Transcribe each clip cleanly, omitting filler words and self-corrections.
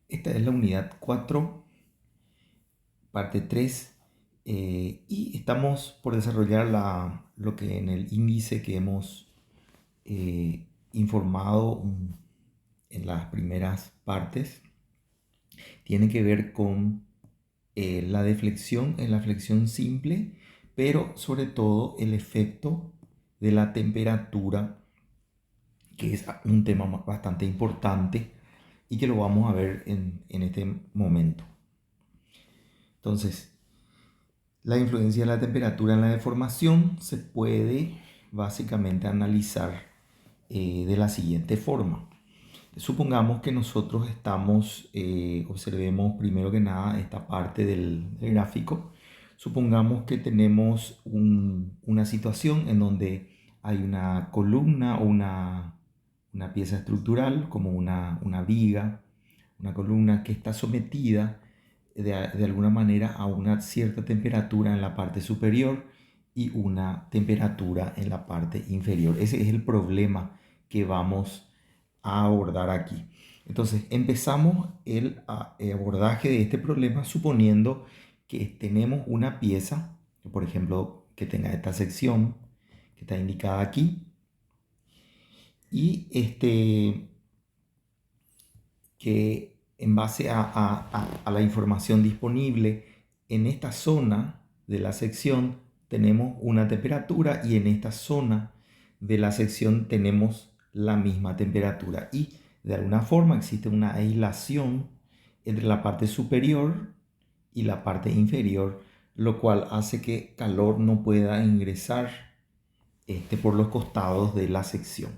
Esta es la unidad 4, parte 3, y estamos por desarrollar lo que en el índice que hemos informado en las primeras partes tiene que ver con la deflexión en la flexión simple, pero sobre todo el efecto de la temperatura, que es un tema bastante importante y que lo vamos a ver en este momento. Entonces, la influencia de la temperatura en la deformación se puede básicamente analizar de la siguiente forma. Supongamos que nosotros estamos, observemos primero que nada esta parte del gráfico. Supongamos que tenemos una situación en donde hay una columna o una pieza estructural, como una viga, una columna que está sometida de alguna manera a una cierta temperatura en la parte superior y una temperatura en la parte inferior. Ese es el problema que vamos a abordar aquí. Entonces, empezamos el abordaje de este problema suponiendo que tenemos una pieza, por ejemplo, que tenga esta sección que está indicada aquí, y que en base a la información disponible en esta zona de la sección tenemos una temperatura y en esta zona de la sección tenemos la misma temperatura y de alguna forma existe una aislación entre la parte superior y la parte inferior, lo cual hace que calor no pueda ingresar por los costados de la sección.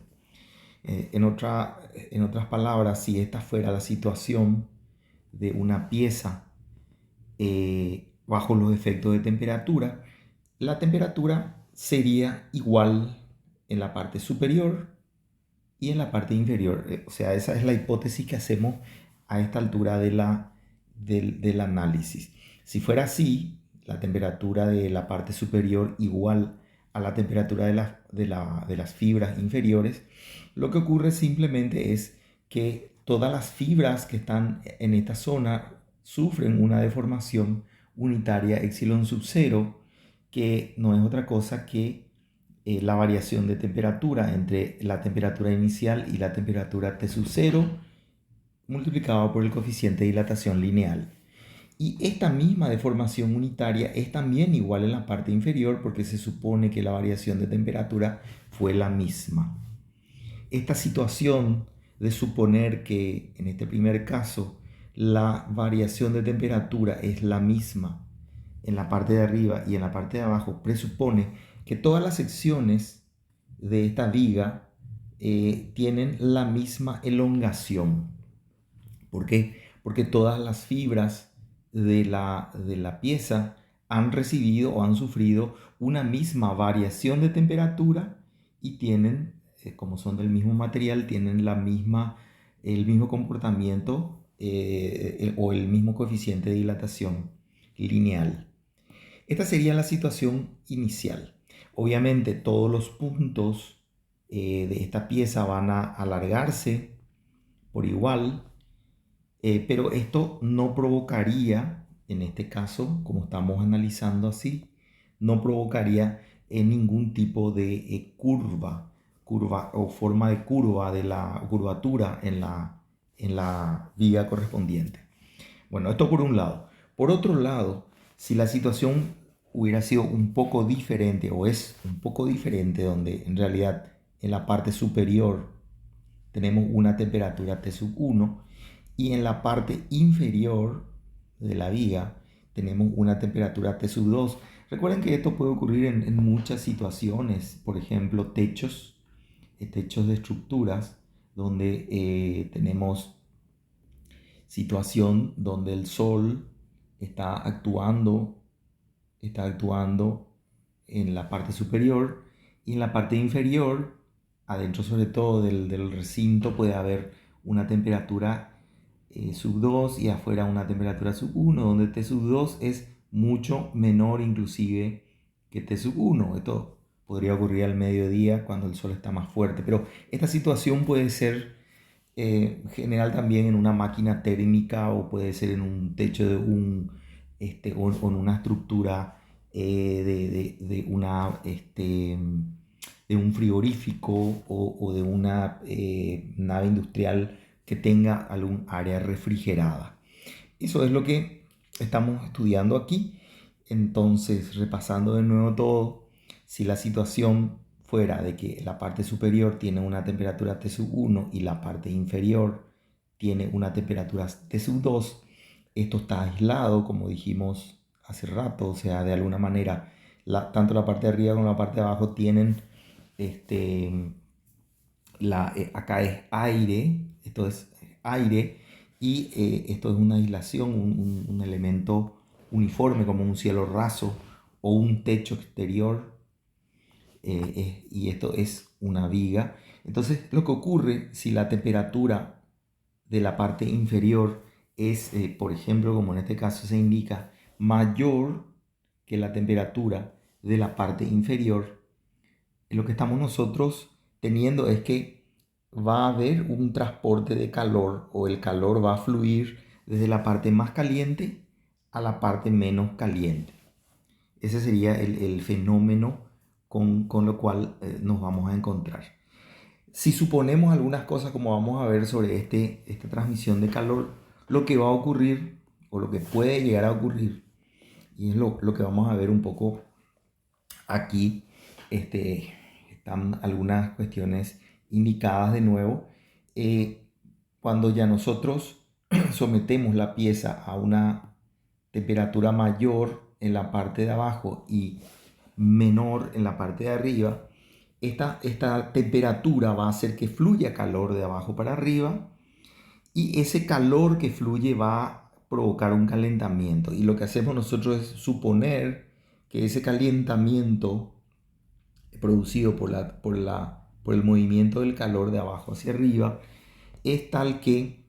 En otras palabras, si esta fuera la situación de una pieza bajo los efectos de temperatura, la temperatura sería igual en la parte superior y en la parte inferior. O sea, esa es la hipótesis que hacemos a esta altura del análisis. Si fuera así, la temperatura de la parte superior igual a la temperatura de las fibras inferiores, lo que ocurre simplemente es que todas las fibras que están en esta zona sufren una deformación unitaria epsilon sub 0, que no es otra cosa que la variación de temperatura entre la temperatura inicial y la temperatura T sub 0 multiplicado por el coeficiente de dilatación lineal. Y esta misma deformación unitaria es también igual en la parte inferior porque se supone que la variación de temperatura fue la misma. Esta situación de suponer que en este primer caso la variación de temperatura es la misma en la parte de arriba y en la parte de abajo presupone que todas las secciones de esta viga tienen la misma elongación. ¿Por qué? Porque todas las fibras de la pieza han recibido o han sufrido una misma variación de temperatura y tienen, como son del mismo material, tienen el mismo comportamiento o el mismo coeficiente de dilatación lineal. Esta sería la situación inicial. Obviamente todos los puntos de esta pieza van a alargarse por igual, pero esto no provocaría, en este caso, como estamos analizando así, no provocaría ningún tipo de curva o forma de curva de la curvatura en la viga correspondiente. Bueno, esto por un lado. Por otro lado, si la situación hubiera sido un poco diferente o es un poco diferente, donde en realidad en la parte superior tenemos una temperatura T sub 1 y en la parte inferior de la viga tenemos una temperatura T sub 2. Recuerden que esto puede ocurrir en muchas situaciones, por ejemplo, techos de estructuras donde tenemos situación donde el sol está actuando en la parte superior y en la parte inferior, adentro sobre todo del recinto, puede haber una temperatura sub 2 y afuera una temperatura sub 1, donde T sub 2 es mucho menor inclusive que T sub 1. Esto podría ocurrir al mediodía cuando el sol está más fuerte, pero esta situación puede ser general también en una máquina térmica o puede ser en un techo de o en una estructura de una, de un frigorífico o de una nave industrial que tenga algún área refrigerada. Eso es lo que estamos estudiando aquí. Entonces, repasando de nuevo todo, si la situación fuera de que la parte superior tiene una temperatura T-1 y la parte inferior tiene una temperatura T-2, esto está aislado, como dijimos hace rato, o sea, de alguna manera, tanto la parte de arriba como la parte de abajo tienen, este, acá es aire, esto es aire, y esto es una aislación, un elemento uniforme como un cielo raso o un techo exterior, y esto es una viga. Entonces, lo que ocurre si la temperatura de la parte inferior es, por ejemplo, como en este caso se indica, mayor que la temperatura de la parte inferior, lo que estamos nosotros teniendo es que va a haber un transporte de calor o el calor va a fluir desde la parte más caliente a la parte menos caliente. Ese sería el fenómeno con lo cual nos vamos a encontrar. Si suponemos algunas cosas como vamos a ver sobre esta transmisión de calor, lo que va a ocurrir o lo que puede llegar a ocurrir, y es lo que vamos a ver un poco aquí, están algunas cuestiones indicadas de nuevo. Cuando ya nosotros sometemos la pieza a una temperatura mayor en la parte de abajo y menor en la parte de arriba, esta temperatura va a hacer que fluya calor de abajo para arriba y ese calor que fluye va a provocar un calentamiento. Y lo que hacemos nosotros es suponer que ese calentamiento producido por el movimiento del calor de abajo hacia arriba es tal que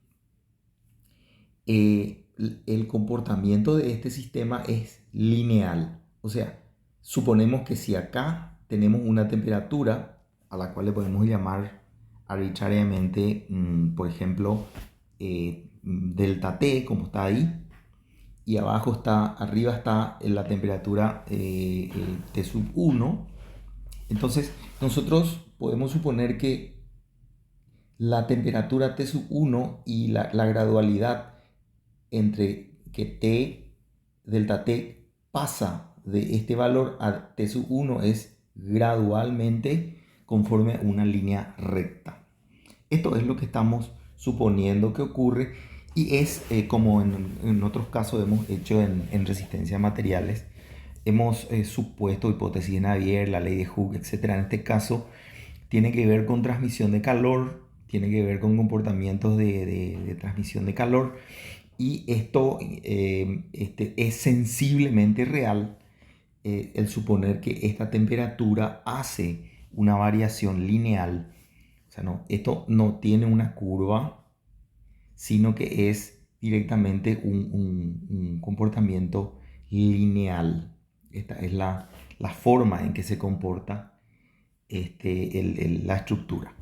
el comportamiento de este sistema es lineal. O sea, suponemos que si acá tenemos una temperatura a la cual le podemos llamar arbitrariamente, por ejemplo, delta T, como está ahí, y arriba está la temperatura T sub 1. Entonces, nosotros podemos suponer que la temperatura T sub 1 y la gradualidad entre que T, delta T, pasa de este valor a T sub 1 es gradualmente conforme a una línea recta. Esto es lo que estamos suponiendo que ocurre y es como en otros casos hemos hecho en resistencia a materiales. Hemos supuesto hipótesis de Navier, la ley de Hooke, etc. En este caso tiene que ver con transmisión de calor, tiene que ver con comportamientos de transmisión de calor y esto es sensiblemente real, el suponer que esta temperatura hace una variación lineal. O sea, no, esto no tiene una curva, sino que es directamente un comportamiento lineal. Esta es la forma en que se comporta la estructura.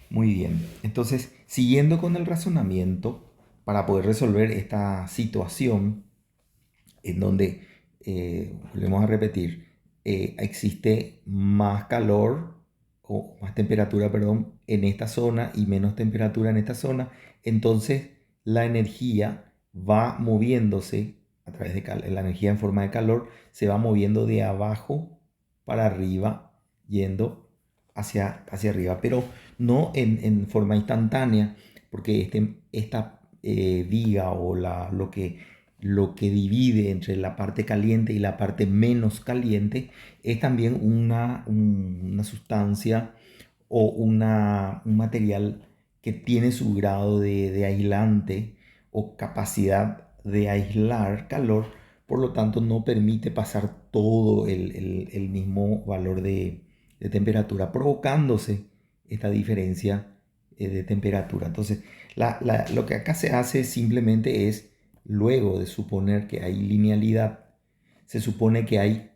Muy bien, entonces, siguiendo con el razonamiento, para poder resolver esta situación en donde, volvemos a repetir, existe más calor o más temperatura, perdón, en esta zona y menos temperatura en esta zona, entonces la energía va moviéndose a través de la energía en forma de calor, se va moviendo de abajo para arriba, yendo hacia arriba, pero no en forma instantánea, porque esta viga o lo que divide entre la parte caliente y la parte menos caliente es también una sustancia o un material que tiene su grado de aislante o capacidad de aislar calor, por lo tanto no permite pasar todo el mismo valor de temperatura, provocándose esta diferencia de temperatura. Entonces, lo que acá se hace simplemente es, luego de suponer que hay linealidad, se supone que hay,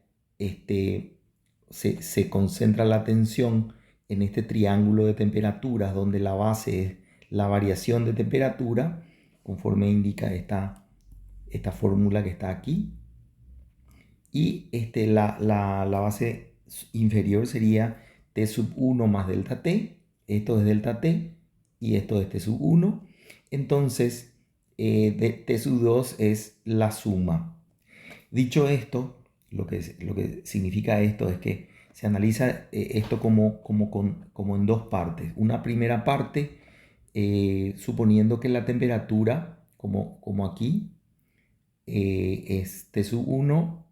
se concentra la tensión en este triángulo de temperaturas donde la base es la variación de temperatura, conforme indica esta fórmula que está aquí. Y la base inferior sería T sub 1 más delta T. Esto es delta T y esto es T sub 1. Entonces, de T sub 2 es la suma. Dicho esto, lo que significa esto es que se analiza esto como en dos partes. Una primera parte, suponiendo que la temperatura, como aquí, es T sub 1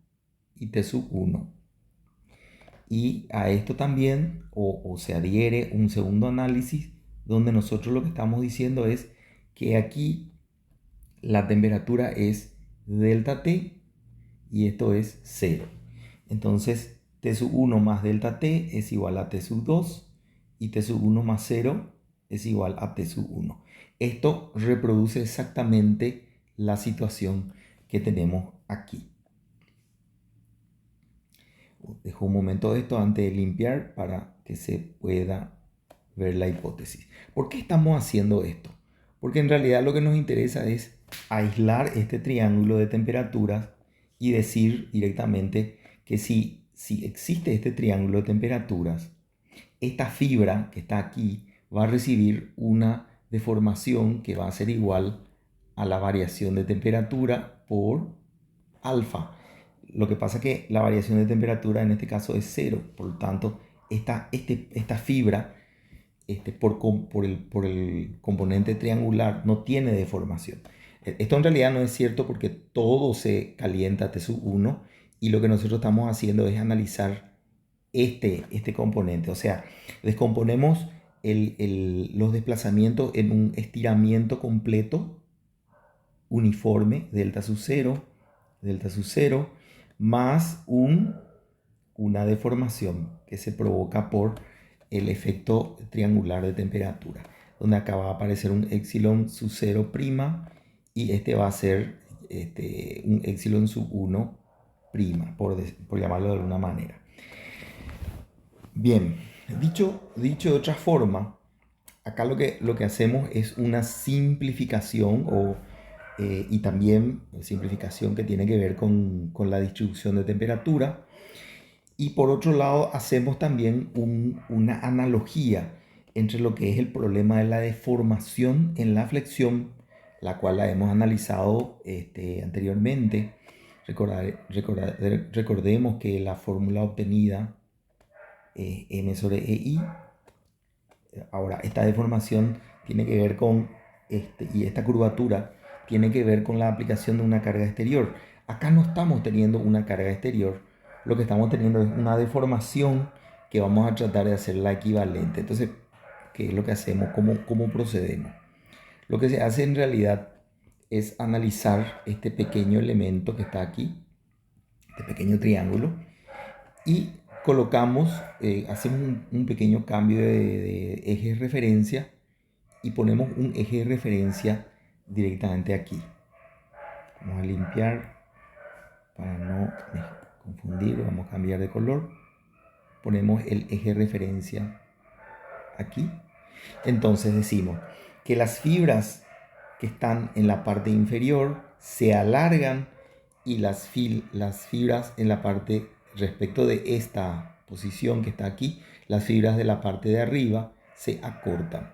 y T sub 1. Y a esto también o se adhiere un segundo análisis donde nosotros lo que estamos diciendo es que aquí la temperatura es delta T y esto es 0. Entonces T sub 1 más delta T es igual a T sub 2 y T sub 1 más 0 es igual a T sub 1. Esto reproduce exactamente la situación que tenemos aquí. Dejo un momento esto antes de limpiar para que se pueda ver la hipótesis. ¿Por qué estamos haciendo esto? Porque en realidad lo que nos interesa es aislar este triángulo de temperaturas y decir directamente que si existe este triángulo de temperaturas, esta fibra que está aquí va a recibir una deformación que va a ser igual a la variación de temperatura por alfa. Lo que pasa es que la variación de temperatura en este caso es 0, por lo tanto esta fibra por el componente triangular no tiene deformación. Esto en realidad no es cierto porque todo se calienta a T sub 1 y lo que nosotros estamos haciendo es analizar este componente. O sea, descomponemos los desplazamientos en un estiramiento completo uniforme, delta sub 0, más una deformación que se provoca por el efecto triangular de temperatura, donde acá va a aparecer un epsilon sub 0' y este va a ser un epsilon sub 1', por llamarlo de alguna manera. Bien, dicho de otra forma, acá lo que hacemos es una simplificación y también simplificación que tiene que ver con la distribución de temperatura. Y por otro lado, hacemos también una analogía entre lo que es el problema de la deformación en la flexión, la cual la hemos analizado anteriormente. Recordemos que la fórmula obtenida es m sobre EI. Ahora, esta deformación tiene que ver con, y esta curvatura tiene que ver con la aplicación de una carga exterior. Acá no estamos teniendo una carga exterior, lo que estamos teniendo es una deformación que vamos a tratar de hacerla equivalente. Entonces, ¿qué es lo que hacemos? ¿Cómo procedemos? Lo que se hace en realidad es analizar este pequeño elemento que está aquí, este pequeño triángulo, y colocamos, hacemos un pequeño cambio de eje de referencia y ponemos un eje de referencia directamente aquí. Vamos a limpiar para no confundir, vamos a cambiar de color. Ponemos el eje de referencia aquí. Entonces decimos que las fibras que están en la parte inferior se alargan y las fibras en la parte respecto de esta posición que está aquí, las fibras de la parte de arriba se acortan.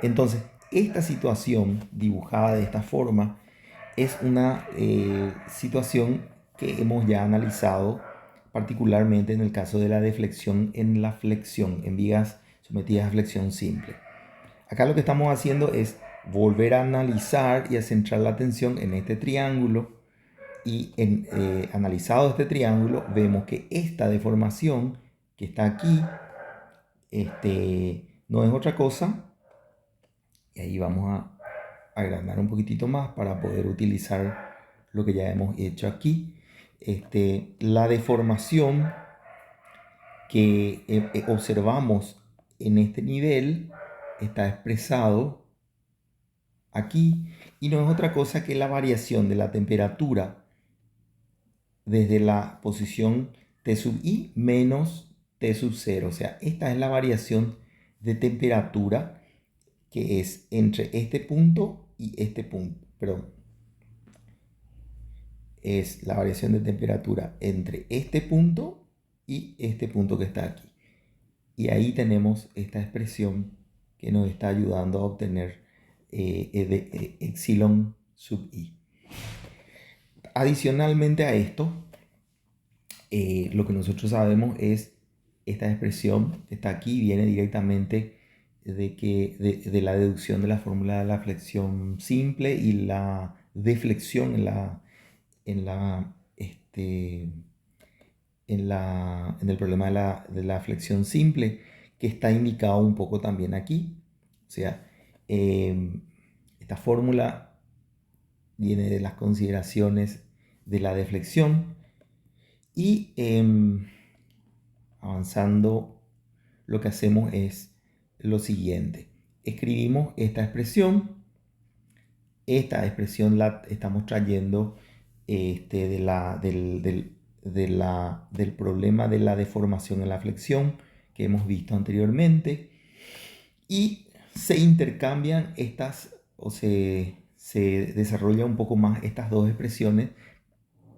Entonces, esta situación dibujada de esta forma es una situación que hemos ya analizado particularmente en el caso de la deflexión en la flexión, en vigas sometidas a flexión simple. Acá lo que estamos haciendo es volver a analizar y a centrar la atención en este triángulo y analizado este triángulo vemos que esta deformación que está aquí no es otra cosa, y ahí vamos a agrandar un poquitito más para poder utilizar lo que ya hemos hecho aquí. La deformación que observamos en este nivel está expresado aquí y no es otra cosa que la variación de la temperatura desde la posición T sub i menos T sub 0. O sea, esta es la variación de temperatura que es entre este punto y este punto, perdón, es la variación de temperatura entre este punto y este punto que está aquí. Y ahí tenemos esta expresión que nos está ayudando a obtener epsilon sub i. Adicionalmente a esto, lo que nosotros sabemos es esta expresión que está aquí viene directamente de la deducción de la fórmula de la flexión simple y la deflexión en el problema de la flexión simple, que está indicado un poco también aquí. O sea, esta fórmula viene de las consideraciones de la deflexión y avanzando lo que hacemos es lo siguiente. Escribimos esta expresión. Esta expresión la estamos trayendo del problema de la deformación en la flexión que hemos visto anteriormente. Y se intercambian estas, o se desarrolla un poco más estas dos expresiones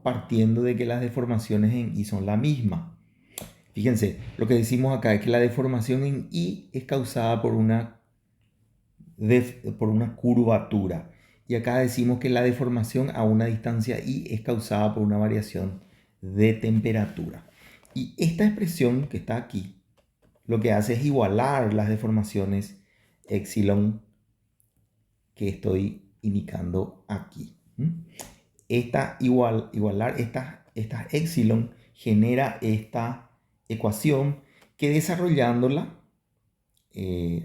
partiendo de que las deformaciones en I son la misma. Fíjense, lo que decimos acá es que la deformación en I es causada por una curvatura. Y acá decimos que la deformación a una distancia I es causada por una variación de temperatura. Y esta expresión que está aquí lo que hace es igualar las deformaciones epsilon que estoy indicando aquí. Igualar estas epsilon genera esta ecuación que desarrollándola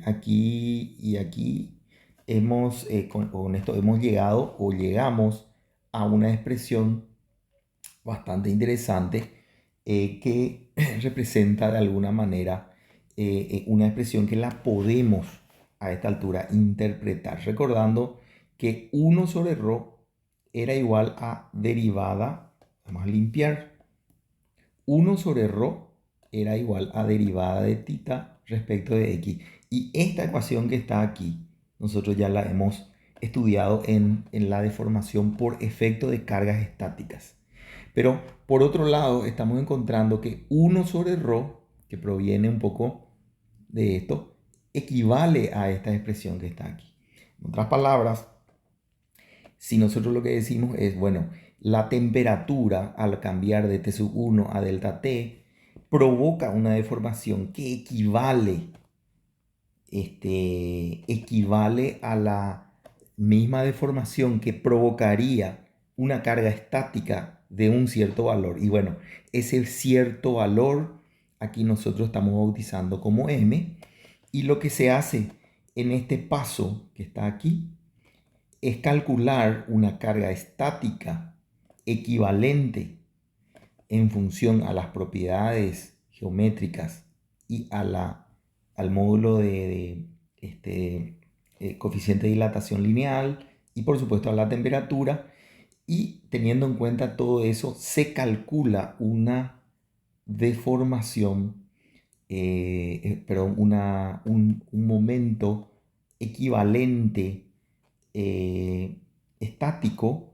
aquí y aquí con esto hemos llegado o llegamos a una expresión bastante interesante que representa de alguna manera una expresión que la podemos a esta altura interpretar, recordando que 1 sobre ρ era igual a derivada, vamos a limpiar, 1 sobre ρ era igual a derivada de θ respecto de x. Y esta ecuación que está aquí, nosotros ya la hemos estudiado en la deformación por efecto de cargas estáticas. Pero por otro lado, estamos encontrando que 1 sobre ρ, que proviene un poco de esto, equivale a esta expresión que está aquí. En otras palabras, si nosotros lo que decimos es, bueno, la temperatura al cambiar de T sub 1 a delta T provoca una deformación que equivale a la misma deformación que provocaría una carga estática de un cierto valor. Y bueno, ese cierto valor aquí nosotros estamos bautizando como m. Y lo que se hace en este paso que está aquí es calcular una carga estática equivalente en función a las propiedades geométricas y al módulo de coeficiente de dilatación lineal y por supuesto a la temperatura. Y teniendo en cuenta todo eso, se calcula una deformación, un momento equivalente estático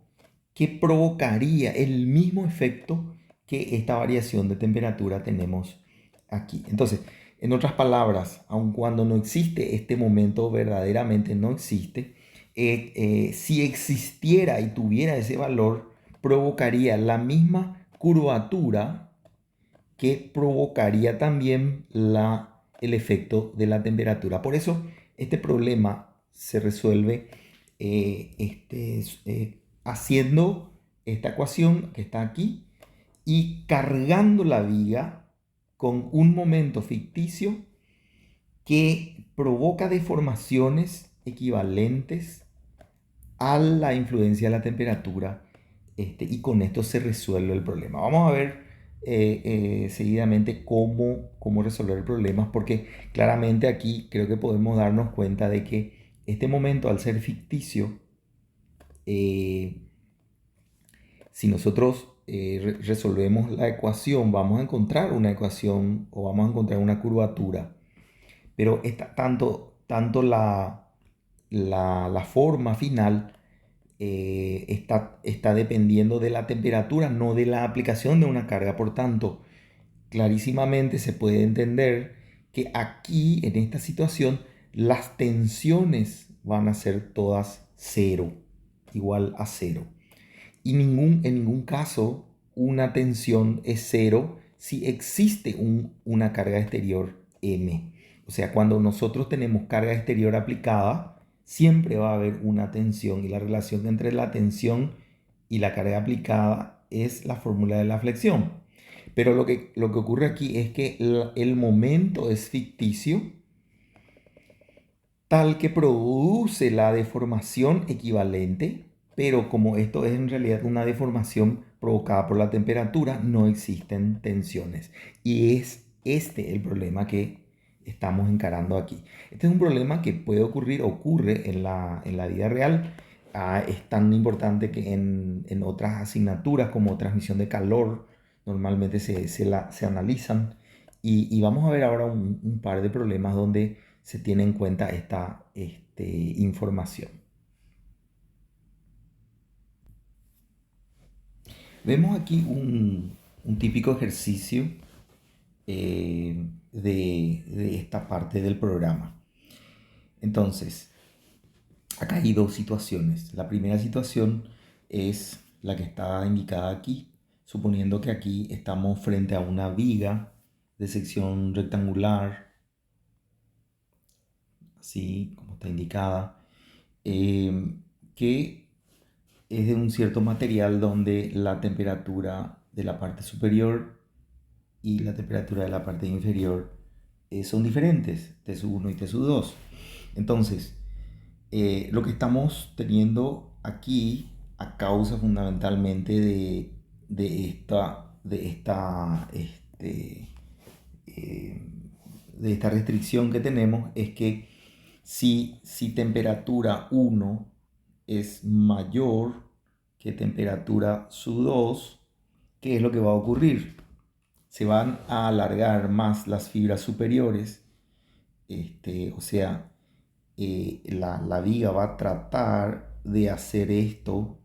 que provocaría el mismo efecto que esta variación de temperatura tenemos aquí. Entonces, en otras palabras, aun cuando no existe este momento, verdaderamente no existe, si existiera y tuviera ese valor, provocaría la misma curvatura que provocaría también el efecto de la temperatura. Por eso, este problema se resuelve haciendo esta ecuación que está aquí y cargando la viga con un momento ficticio que provoca deformaciones equivalentes a la influencia de la temperatura y con esto se resuelve el problema. Vamos a ver seguidamente cómo resolver el problema, porque claramente aquí creo que podemos darnos cuenta de que este momento, al ser ficticio, si nosotros resolvemos la ecuación, vamos a encontrar una ecuación o vamos a encontrar una curvatura. Pero tanto la forma final está dependiendo de la temperatura, no de la aplicación de una carga. Por tanto, clarísimamente se puede entender que aquí, en esta situación, las tensiones van a ser todas cero, igual a cero. Y en ningún caso una tensión es cero si existe una carga exterior M. O sea, cuando nosotros tenemos carga exterior aplicada, siempre va a haber una tensión, y la relación entre la tensión y la carga aplicada es la fórmula de la flexión. Pero lo que ocurre aquí es que el momento es ficticio, tal que produce la deformación equivalente, pero como esto es en realidad una deformación provocada por la temperatura, no existen tensiones. Y es este el problema que estamos encarando aquí. Este es un problema que puede ocurrir, ocurre en la vida real. Es tan importante que en otras asignaturas como transmisión de calor normalmente se analizan. Y vamos a ver ahora un par de problemas donde se tiene en cuenta esta información. Vemos aquí un típico ejercicio de esta parte del programa. Entonces, acá hay dos situaciones. La primera situación es la que está indicada aquí, suponiendo que aquí estamos frente a una viga de sección rectangular, así como está indicada, que es de un cierto material donde la temperatura de la parte superior y la temperatura de la parte inferior son diferentes, T1 y T2. Entonces, lo que estamos teniendo aquí a causa fundamentalmente eh, de esta restricción que tenemos es que si temperatura 1 es mayor que temperatura SU2, ¿qué es lo que va a ocurrir? Se van a alargar más las fibras superiores, o sea, la viga va a tratar de hacer esto.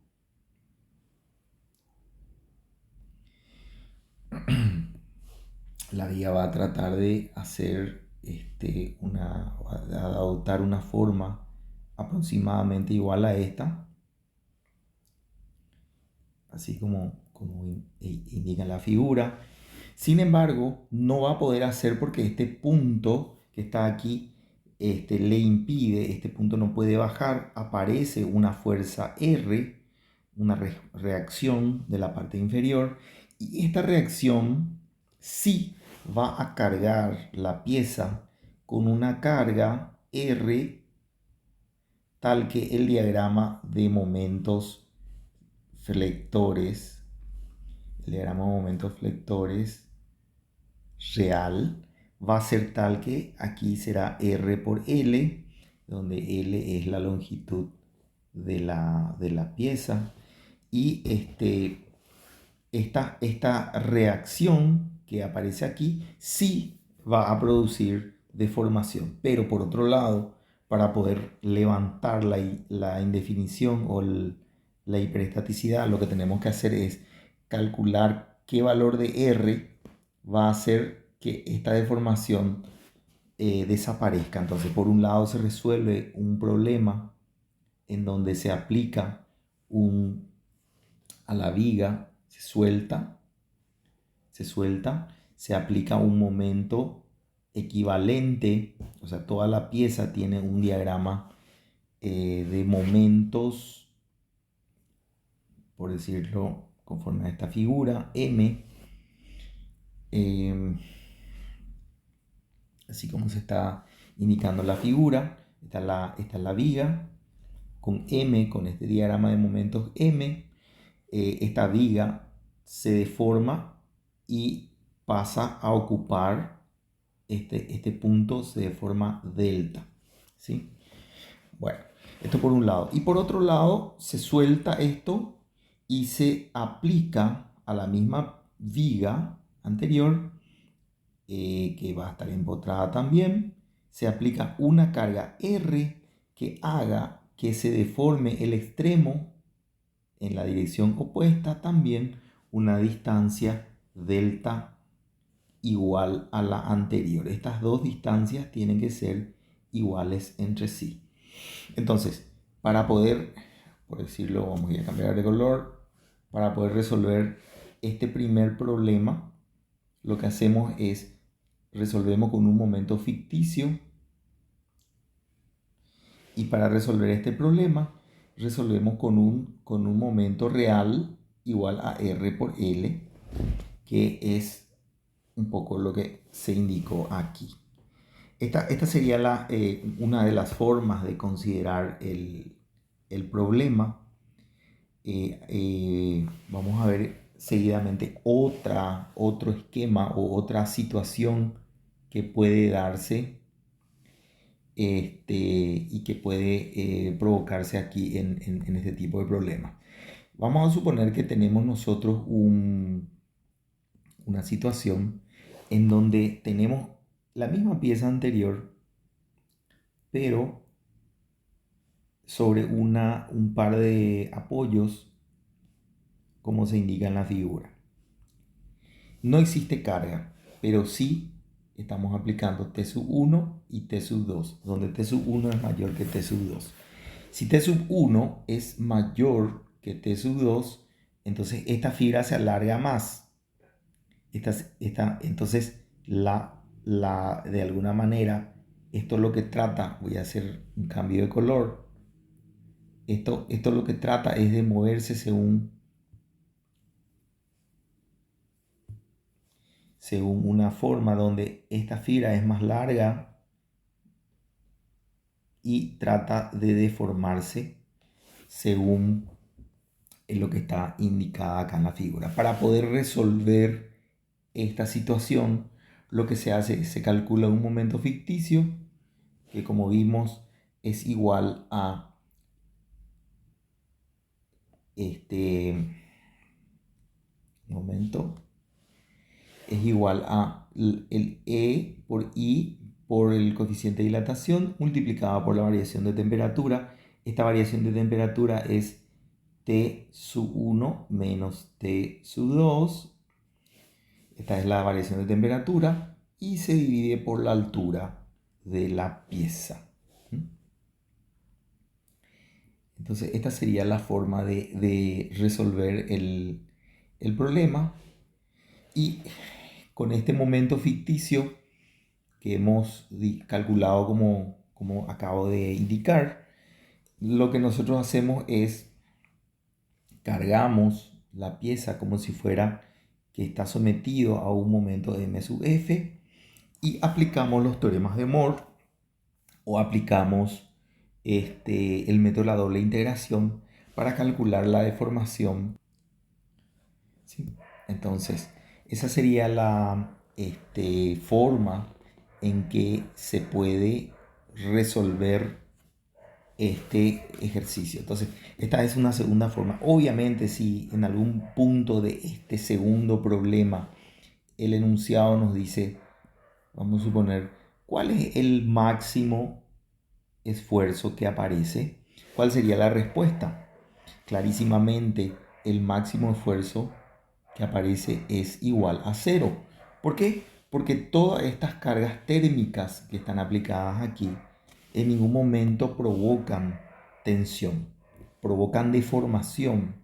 La viga va a tratar de hacer de adoptar una forma aproximadamente igual a esta, así como indica la figura. Sin embargo, no va a poder hacer porque este punto que está aquí le impide, este punto no puede bajar, aparece una fuerza R, una reacción de la parte inferior, y esta reacción sí va a cargar la pieza con una carga R tal que el diagrama de momentos flectores, el diagrama de momentos flectores real va a ser tal que aquí será R por L, donde L es la longitud de la pieza, y esta reacción que aparece aquí sí va a producir deformación, pero por otro lado, para poder levantar la indefinición o la hiperestaticidad, lo que tenemos que hacer es calcular qué valor de R va a hacer que esta deformación desaparezca. Entonces, por un lado se resuelve un problema en donde se aplica a la viga, se aplica un momento equivalente, o sea, toda la pieza tiene un diagrama de momentos, por decirlo, conforme a esta figura, M, así como se está indicando la figura. Esta es la viga con M, con este diagrama de momentos M. Esta viga se deforma y pasa a ocupar este punto, se deforma delta, ¿sí? Bueno, esto por un lado. Y por otro lado, se suelta esto y se aplica a la misma viga anterior, que va a estar empotrada también. Se aplica una carga R que haga que se deforme el extremo en la dirección opuesta también una distancia delta igual a la anterior. Estas dos distancias tienen que ser iguales entre sí. Entonces, para poder, por decirlo, vamos a cambiar de color, para poder resolver este primer problema, lo que hacemos es resolvemos con un momento ficticio, y para resolver este problema resolvemos con un momento real igual a R por L, que es un poco lo que se indicó aquí. Esta sería una de las formas de considerar el problema. Vamos a ver seguidamente otro esquema o otra situación que puede darse y que puede provocarse aquí en este tipo de problemas. Vamos a suponer que tenemos nosotros una situación en donde tenemos la misma pieza anterior, pero sobre un par de apoyos, como se indica en la figura. No existe carga, pero sí estamos aplicando T sub 1 y T sub 2, donde T sub 1 es mayor que T sub 2. Si T sub 1 es mayor que T sub 2, entonces esta fibra se alarga más. Entonces, de alguna manera, esto es lo que trata, voy a hacer un cambio de color. Esto lo que trata es de moverse según una forma donde esta fibra es más larga y trata de deformarse según lo que está indicada acá en la figura. Para poder resolver esta situación, lo que se hace es se calcula un momento ficticio que, como vimos, es igual a es igual a el E por I por el coeficiente de dilatación multiplicado por la variación de temperatura. Esta variación de temperatura es T sub 1 menos T sub 2. Esta es la variación de temperatura y se divide por la altura de la pieza. Entonces, esta sería la forma de resolver el problema. Y con este momento ficticio que hemos calculado como acabo de indicar, lo que nosotros hacemos es cargamos la pieza como si fuera que está sometido a un momento de M sub F y aplicamos los teoremas de Moore o aplicamos el método de la doble integración para calcular la deformación. ¿Sí? Entonces, esa sería la forma en que se puede resolver este ejercicio. Entonces, esta es una segunda forma. Obviamente, si en algún punto de este segundo problema el enunciado nos dice, vamos a suponer, ¿cuál es el máximo esfuerzo que aparece? ¿Cuál sería la respuesta? Clarísimamente, el máximo esfuerzo que aparece es igual a cero. ¿Por qué? Porque todas estas cargas térmicas que están aplicadas aquí en ningún momento provocan tensión, provocan deformación,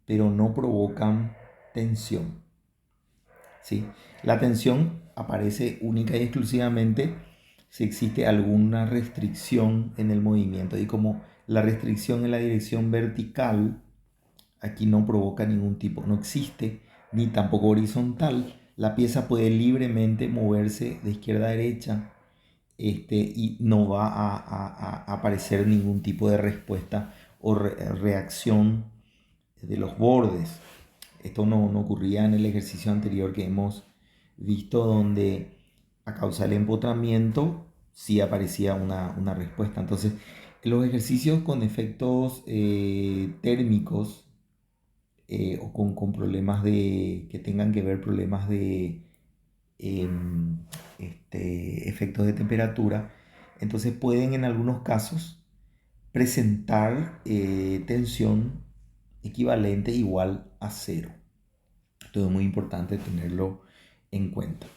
pero no provocan tensión. ¿Sí? La tensión aparece única y exclusivamente si existe alguna restricción en el movimiento, y como la restricción en la dirección vertical aquí no provoca ningún tipo, no existe, ni tampoco horizontal, la pieza puede libremente moverse de izquierda a derecha y no va a aparecer ningún tipo de respuesta o reacción de los bordes. Esto no ocurría en el ejercicio anterior que hemos visto, donde a causa del empotramiento sí aparecía una respuesta. Entonces, los ejercicios con efectos térmicos o con problemas que tengan que ver problemas de efectos de temperatura, entonces pueden en algunos casos presentar tensión equivalente igual a cero. Esto es muy importante tenerlo en cuenta.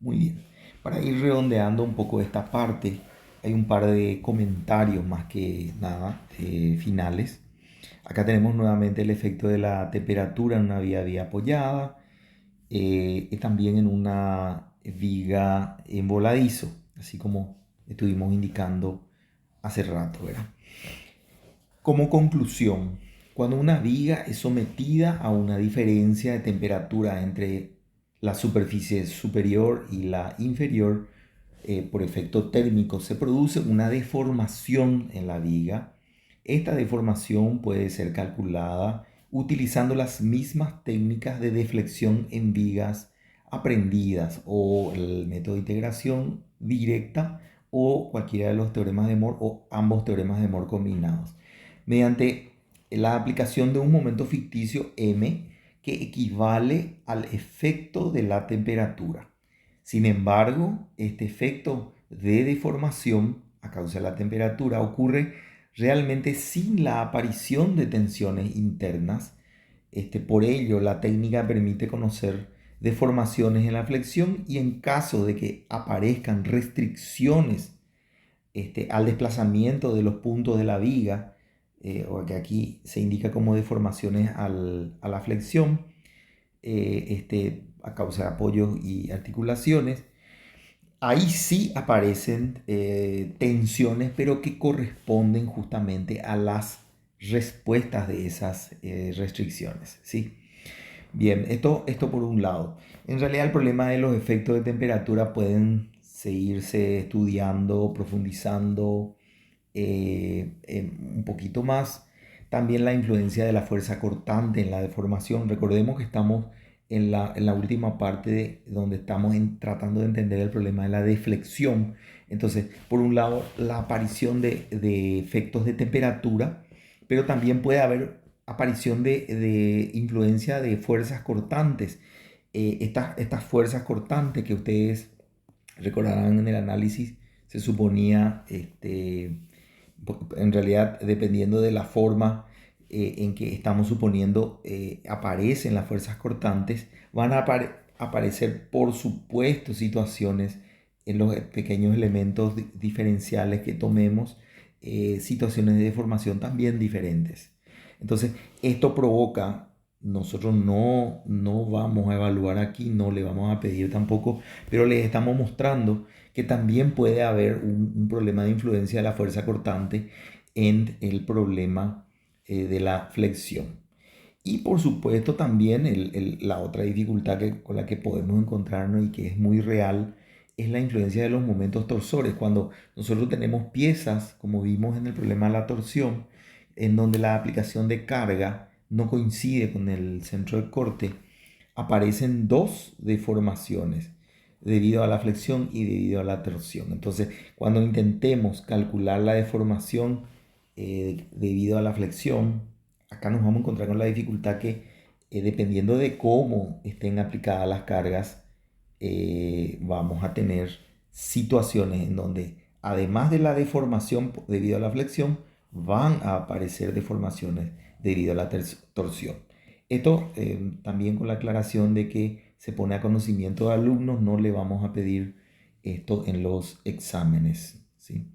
Muy bien. Para ir redondeando un poco esta parte, hay un par de comentarios más que nada finales. Acá tenemos nuevamente el efecto de la temperatura en una vía apoyada y también en una viga en voladizo, así como estuvimos indicando hace rato, ¿verdad? Como conclusión, cuando una viga es sometida a una diferencia de temperatura entre la superficie superior y la inferior, por efecto térmico, se produce una deformación en la viga. Esta deformación puede ser calculada utilizando las mismas técnicas de deflexión en vigas aprendidas o el método de integración directa o cualquiera de los teoremas de Moore o ambos teoremas de Moore combinados mediante la aplicación de un momento ficticio m que equivale al efecto de la temperatura. Sin embargo, este efecto de deformación a causa de la temperatura ocurre realmente sin la aparición de tensiones internas. Por ello, la técnica permite conocer deformaciones en la flexión y en caso de que aparezcan restricciones al desplazamiento de los puntos de la viga, o que aquí se indica como deformaciones a la flexión, a causa de apoyos y articulaciones. Ahí sí aparecen tensiones, pero que corresponden justamente a las respuestas de esas restricciones, ¿sí? Bien, esto por un lado. En realidad el problema de los efectos de temperatura pueden seguirse estudiando, profundizando un poquito más. También la influencia de la fuerza cortante en la deformación. Recordemos que estamos en la última parte donde estamos tratando de entender el problema de la deflexión. Entonces, por un lado, la aparición de efectos de temperatura, pero también puede haber aparición de influencia de fuerzas cortantes. Estas fuerzas cortantes que ustedes recordarán en el análisis se suponía, en realidad dependiendo de la forma en que estamos suponiendo aparecen las fuerzas cortantes, van a aparecer por supuesto situaciones en los pequeños elementos diferenciales que tomemos, situaciones de deformación también diferentes. Entonces, esto provoca, nosotros no vamos a evaluar aquí, no le vamos a pedir tampoco, pero les estamos mostrando que también puede haber un problema de influencia de la fuerza cortante en el problema de la flexión. Y por supuesto también la otra dificultad con la que podemos encontrarnos y que es muy real es la influencia de los momentos torsores. Cuando nosotros tenemos piezas, como vimos en el problema de la torsión, en donde la aplicación de carga no coincide con el centro de corte, aparecen dos deformaciones debido a la flexión y debido a la torsión. Entonces, cuando intentemos calcular la deformación debido a la flexión, acá nos vamos a encontrar con la dificultad que dependiendo de cómo estén aplicadas las cargas, vamos a tener situaciones en donde además de la deformación debido a la flexión, van a aparecer deformaciones debido a la torsión. Esto también con la aclaración de que se pone a conocimiento de alumnos, no le vamos a pedir esto en los exámenes, ¿sí?